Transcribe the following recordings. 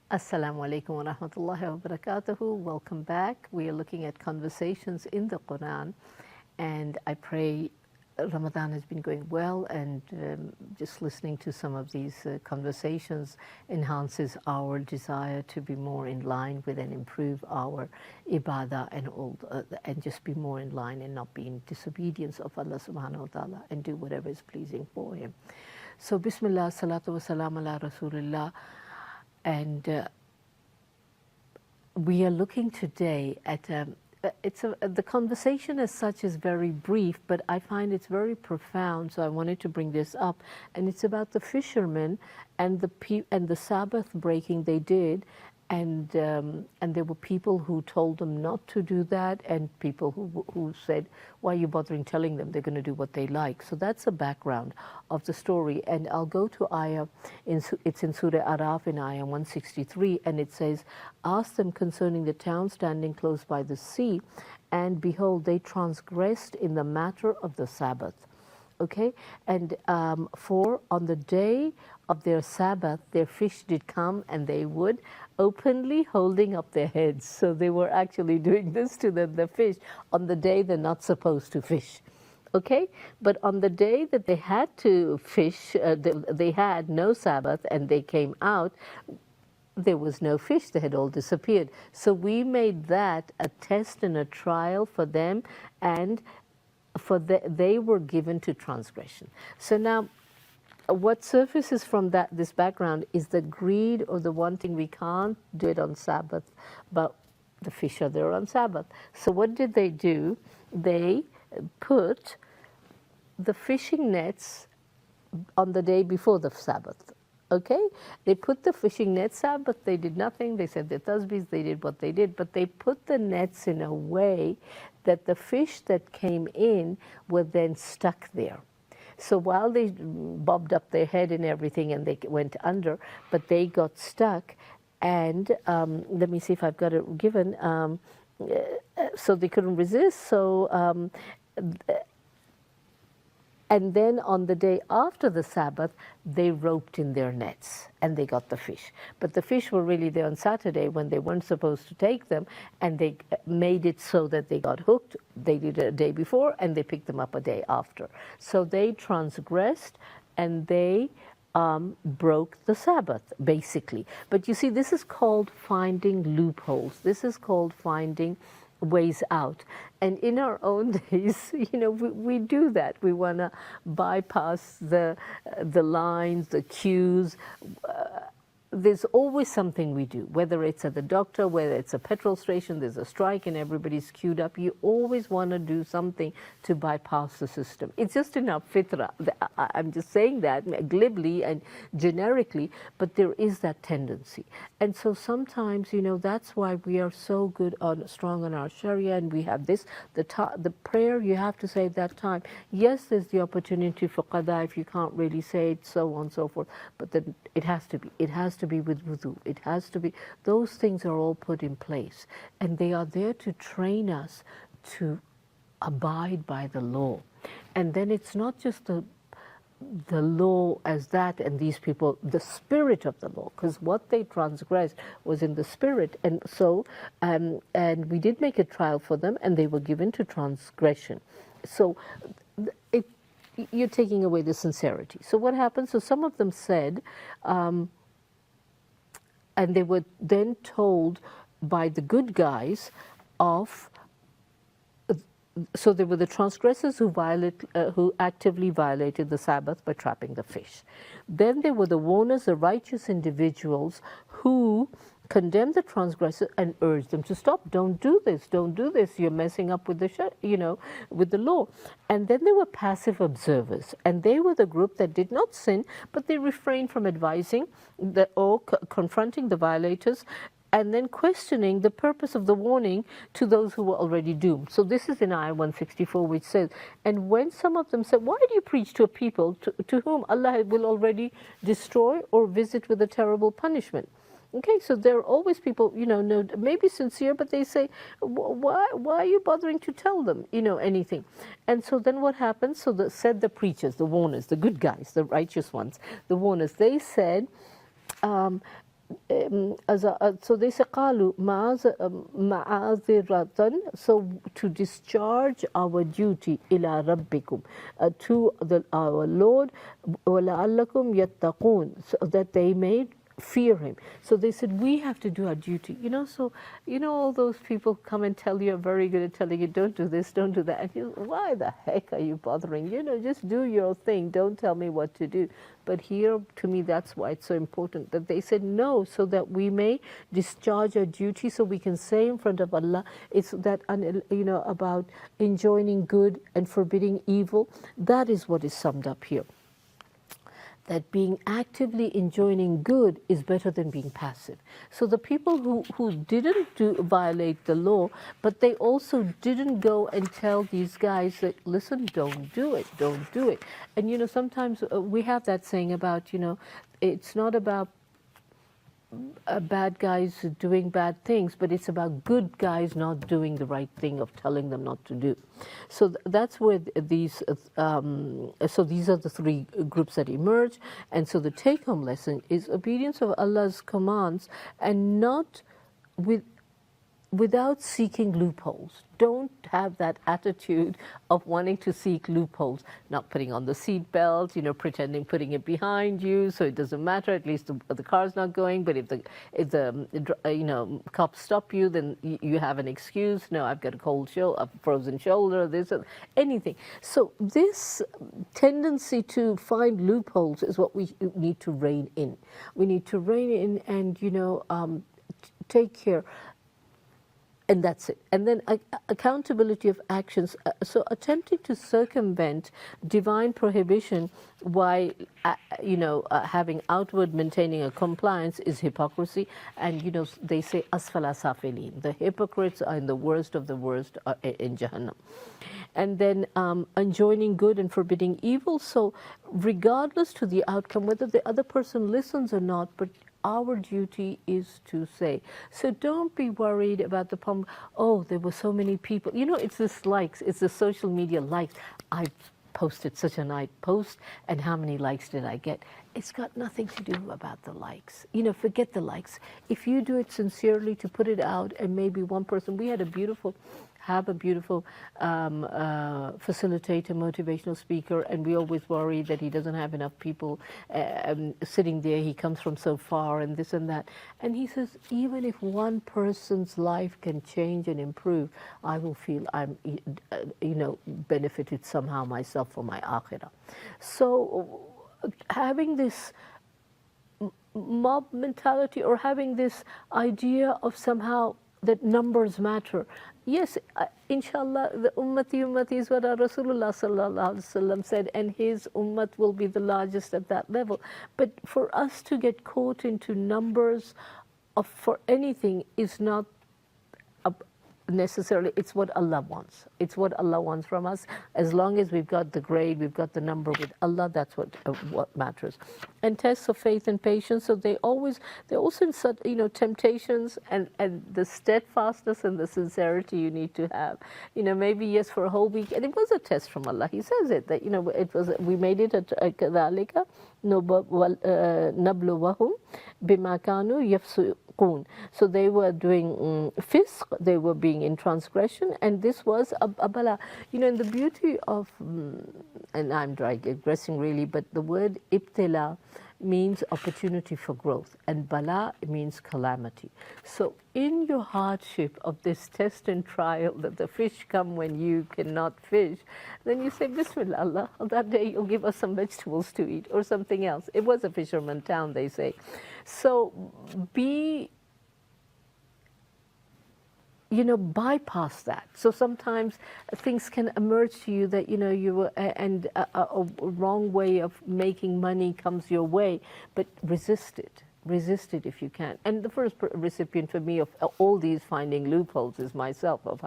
Assalamu alaikum wa rahmatullahi wa barakatuhu. Welcome back. We are looking at conversations in the Quran, and I pray Ramadan has been going well, and just listening to some of these conversations enhances our desire to be more in line with and improve our ibadah and just be more in line and not be in disobedience of Allah subhanahu wa ta'ala and do whatever is pleasing for Him. So Bismillah, salatu wa salam ala Rasulullah. And we are looking today at the conversation as such is very brief, but I find it's very profound. So I wanted to bring this up, and it's about the fishermen and the Sabbath breaking they did, and there were people who told them not to do that, and people who said, "Why are you bothering telling them? They're going to do what they like." So that's the background of the story, and I'll go to ayah. It's in Surah Al-A'raf in ayah 163, and it says, "Ask them concerning the town standing close by the sea, and behold, they transgressed in the matter of the Sabbath." Okay, and for on the day of their Sabbath, their fish did come, and they would openly holding up their heads. So they were actually doing this to them, the fish, on the day they're not supposed to fish. Okay, but on the day that they had to fish, they had no Sabbath, and they came out, there was no fish, they had all disappeared. So we made that a test and a trial for them, and they were given to transgression. So now, what surfaces from this background is the greed or the wanting. We can't do it on Sabbath, but the fish are there on Sabbath. So what did they do? They put the fishing nets on the day before the Sabbath. Okay, they put the fishing nets out, but they did nothing. They said their tasbihs, they did what they did, but they put the nets in a way that the fish that came in were then stuck there. So while they bobbed up their head and everything, and they went under, but they got stuck. And let me see if I've got it given. So they couldn't resist. So. And then on the day after the Sabbath, they roped in their nets and they got the fish. But the fish were really there on Saturday when they weren't supposed to take them, and they made it so that they got hooked. They did it a day before and they picked them up a day after. So they transgressed and they broke the Sabbath, basically. But you see, this is called finding loopholes. This is called finding ways out. And in our own days, we do that. We want to bypass the lines, the queues. There's always something we do, whether it's at the doctor, whether it's a petrol station, there's a strike and everybody's queued up. You always want to do something to bypass the system. It's just in our fitrah. I'm just saying that glibly and generically, but there is that tendency. And so sometimes, that's why we are so strong on our Sharia, and we have this, the prayer you have to say at that time. Yes, there's the opportunity for qada if you can't really say it, so on and so forth, but then it has to be with wudu. It has to be, those things are all put in place, and they are there to train us to abide by the law. And then it's not just the law as that, and these people, the spirit of the law, because what they transgressed was in the spirit. And so, and we did make a trial for them, and they were given to transgression. So you're taking away the sincerity. So what happened? So some of them said, and they were then told by the good guys of, so they were the transgressors who actively violated the Sabbath by trapping the fish. Then there were the warners, the righteous individuals who condemned the transgressor and urged them to stop. Don't do this. Don't do this. You're messing up with with the law. And then there were passive observers, and they were the group that did not sin, but they refrained from advising or confronting the violators, and then questioning the purpose of the warning to those who were already doomed. So this is in ayah 164, which says, and when some of them said, why do you preach to a people to whom Allah will already destroy or visit with a terrible punishment? Okay, so there are always people, maybe sincere, but they say, why are you bothering to tell them, anything? And so then what happens? So said the preachers, the warners, the good guys, the righteous ones, the warners, they said, so they say قالوا معاذرة, so to discharge our duty إلى ربكم, to our Lord, ولعلكم يتقون, so that they may fear him. So they said, we have to do our duty. So all those people come and tell you, are very good at telling you, don't do this, don't do that. And you, why the heck are you bothering? Just do your thing. Don't tell me what to do. But here, to me, that's why it's so important that they said no, so that we may discharge our duty, so we can say in front of Allah, it's that, about enjoining good and forbidding evil. That is what is summed up here. That being actively enjoining good is better than being passive. So the people who didn't violate the law, but they also didn't go and tell these guys that, listen, don't do it, don't do it. And sometimes we have that saying about, it's not about bad guys doing bad things, but it's about good guys not doing the right thing of telling them not to do. So that's where these so these are the three groups that emerge. And so the take-home lesson is obedience of Allah's commands, and not without seeking loopholes. Don't have that attitude of wanting to seek loopholes, not putting on the seat belt, pretending putting it behind you so it doesn't matter, at least the car's not going, but if the cops stop you, then you have an excuse. No, I've got a cold shoulder, a frozen shoulder, this, anything. So this tendency to find loopholes is what we need to rein in. We need to rein in and, take care. And that's it. And then accountability of actions. So attempting to circumvent divine prohibition while, having outward maintaining a compliance is hypocrisy. And, they say, asfala safilin. The hypocrites are in the worst of the worst in Jahannam. And then enjoining good and forbidding evil. So regardless to the outcome, whether the other person listens or not, but our duty is to say. So don't be worried about the problem. Oh, there were so many people. It's this likes. It's the social media likes. I posted such a nice post, and how many likes did I get? It's got nothing to do about the likes. Forget the likes. If you do it sincerely to put it out, and maybe one person, we had a beautiful facilitator, motivational speaker, and we always worry that he doesn't have enough people sitting there. He comes from so far and this and that. And he says, even if one person's life can change and improve, I will feel I'm, benefited somehow myself for my akhirah. So having this mob mentality, or having this idea of somehow that numbers matter. Yes, inshallah, the ummati is what our Rasulullah sallallahu alaihi wasallam said, and his ummat will be the largest at that level. But for us to get caught into numbers for anything is not necessarily, it's what Allah wants. It's what Allah wants from us. As long as we've got the grade, we've got the number with Allah, that's what matters. And tests of faith and patience, so they're also in such, temptations, and the steadfastness and the sincerity you need to have. Maybe yes, for a whole week, and it was a test from Allah. He says it, that, it was, we made it at كَذَلِكَ نَبْلُوَهُمْ بِمَا كَانُوا يَفْسُقُونَ. So they were doing fisq, they were being in transgression, and this was a bala. And the beauty of, and I'm digressing really, but the word ibtila means opportunity for growth, and bala means calamity. So in your hardship of this test and trial, that the fish come when you cannot fish, then you say, Bismillah, Allah, that day you'll give us some vegetables to eat or something else. It was a fisherman town, they say. So bypass that. So sometimes things can emerge to you that, you were, and a wrong way of making money comes your way, but resist it. Resist it if you can. And the first recipient for me of all these finding loopholes is myself, of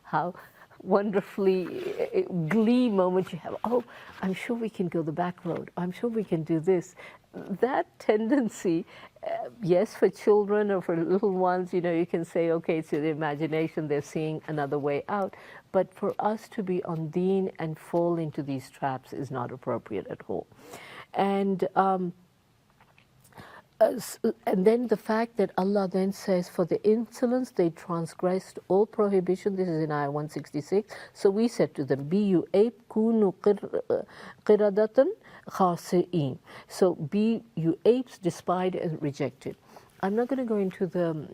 how wonderfully glee moment you have. Oh, I'm sure we can go the back road. I'm sure we can do this. That tendency, yes, for children or for little ones, you can say, okay, it's the imagination, they're seeing another way out. But for us to be on deen and fall into these traps is not appropriate at all. And And then the fact that Allah then says, for the insolence they transgressed all prohibition. This is in ayah 166. So we said to them, be you ape, kunu qiradatan khasi'in. So be you apes, despised and rejected. I'm not going to go into the,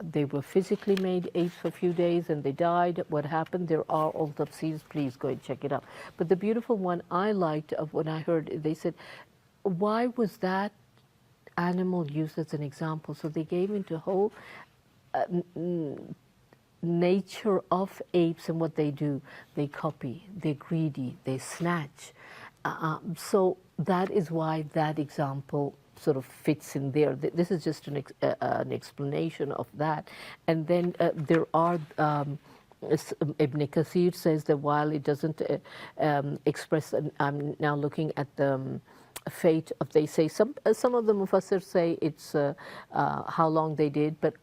they were physically made apes for a few days and they died. What happened? There are all tafseers. Please go and check it out. But the beautiful one I liked of when I heard, they said, why was that animal used as an example? So they gave into whole nature of apes and what they do. They copy, they're greedy, they snatch. So that is why that example sort of fits in there. This is just an explanation of that. And then there are Ibn Kathir says that while it doesn't express, and I'm now looking at the fate of, they say some of the Mufassir say it's how long they did, but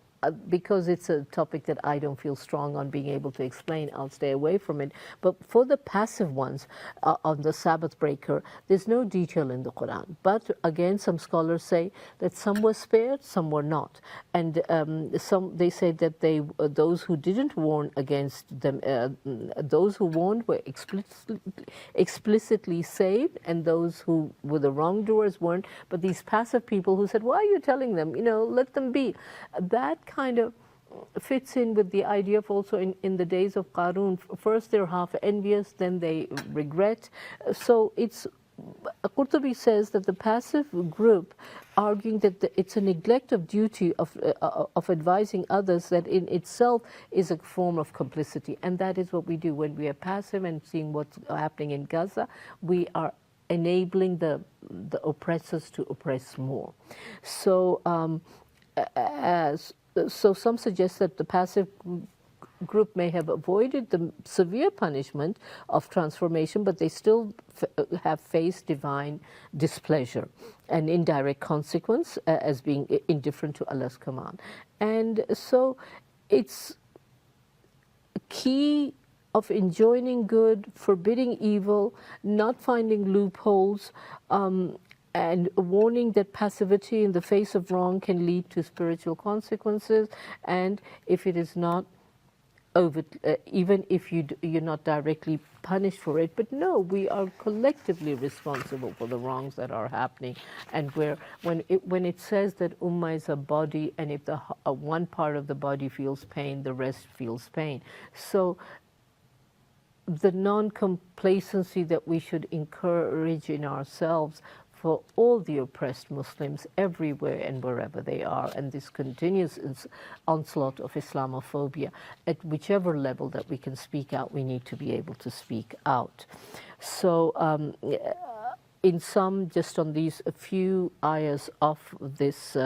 because it's a topic that I don't feel strong on being able to explain, I'll stay away from it. But for the passive ones on the Sabbath breaker, there's no detail in the Quran. But again, some scholars say that some were spared, some were not. And some, they say that they those who didn't warn against them, those who warned were explicitly saved, and those who were the wrongdoers weren't. But these passive people who said, why are you telling them? You know, let them be. That kind of fits in with the idea of also in the days of Qarun. First they're half envious, then they regret. So it's, Qurtubi says that the passive group arguing that it's a neglect of duty of advising others that in itself is a form of complicity. And that is what we do when we are passive and seeing what's happening in Gaza. We are enabling the oppressors to oppress more. So so some suggest that the passive group may have avoided the severe punishment of transformation, but they still have faced divine displeasure and indirect consequence as being indifferent to Allah's command. And so it's key of enjoining good, forbidding evil, not finding loopholes, and warning that passivity in the face of wrong can lead to spiritual consequences, and if it is not over, even if you're not directly punished for it, but no, we are collectively responsible for the wrongs that are happening. And when it says that ummah is a body, and if the one part of the body feels pain, the rest feels pain. So the non-complacency that we should encourage in ourselves for all the oppressed Muslims everywhere and wherever they are, and this continuous onslaught of Islamophobia, at whichever level that we can speak out, we need to be able to speak out. So in sum, just on these a few ayahs of this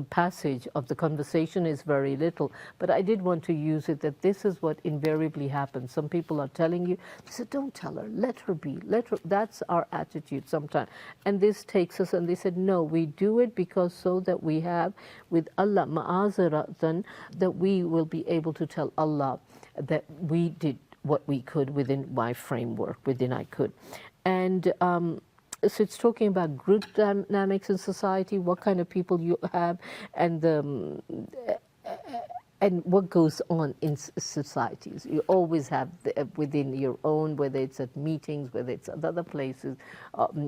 passage of the conversation is very little, but I did want to use it that this is what invariably happens. Some people are telling you, they said, don't tell her, let her be, let her. That's our attitude sometimes. And this takes us, and they said, no, we do it because so that we have with Allah, ma'aziratan, that we will be able to tell Allah that we did what we could within my framework, within I could. And so it's talking about group dynamics in society, what kind of people you have, and what goes on in societies. You always have within your own, whether it's at meetings, whether it's at other places,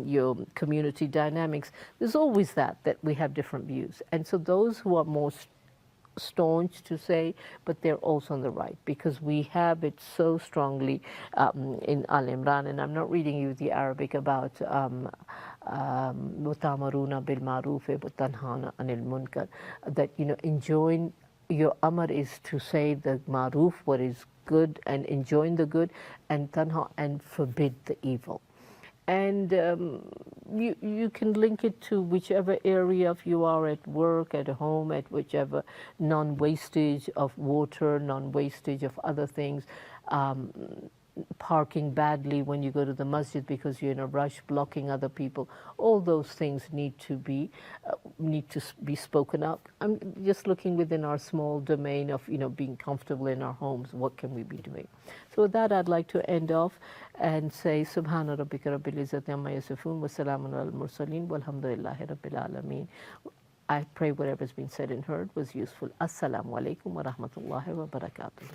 your community dynamics. There's always that we have different views. And so those who are more staunch to say, but they're also on the right, because we have it so strongly in Al Imran, and I'm not reading you the Arabic about وَتَأْمُرُونَ بِالْمَعْرُوفِ وَتَنْهَوْنَ عَنِ الْمُنْكَرِ, that enjoin, your amr is to say the ma'ruf, what is good, and enjoin the good, and tanha, and forbid the evil. And you can link it to whichever area of you are at work, at home, at whichever non-wastage of water, non-wastage of other things. parking badly when you go to the masjid because you're in a rush, blocking other people. All those things need to be spoken up. I'm just looking within our small domain of being comfortable in our homes. What can we be doing? So with that, I'd like to end off and say Subhana rabbika rabbil izzati amma yasifun wa salamun al mursaleen walhamdulillahi rabbil alameen. I pray whatever's been said and heard was useful. Assalamu alaikum wa rahmatullahi wa barakatuh.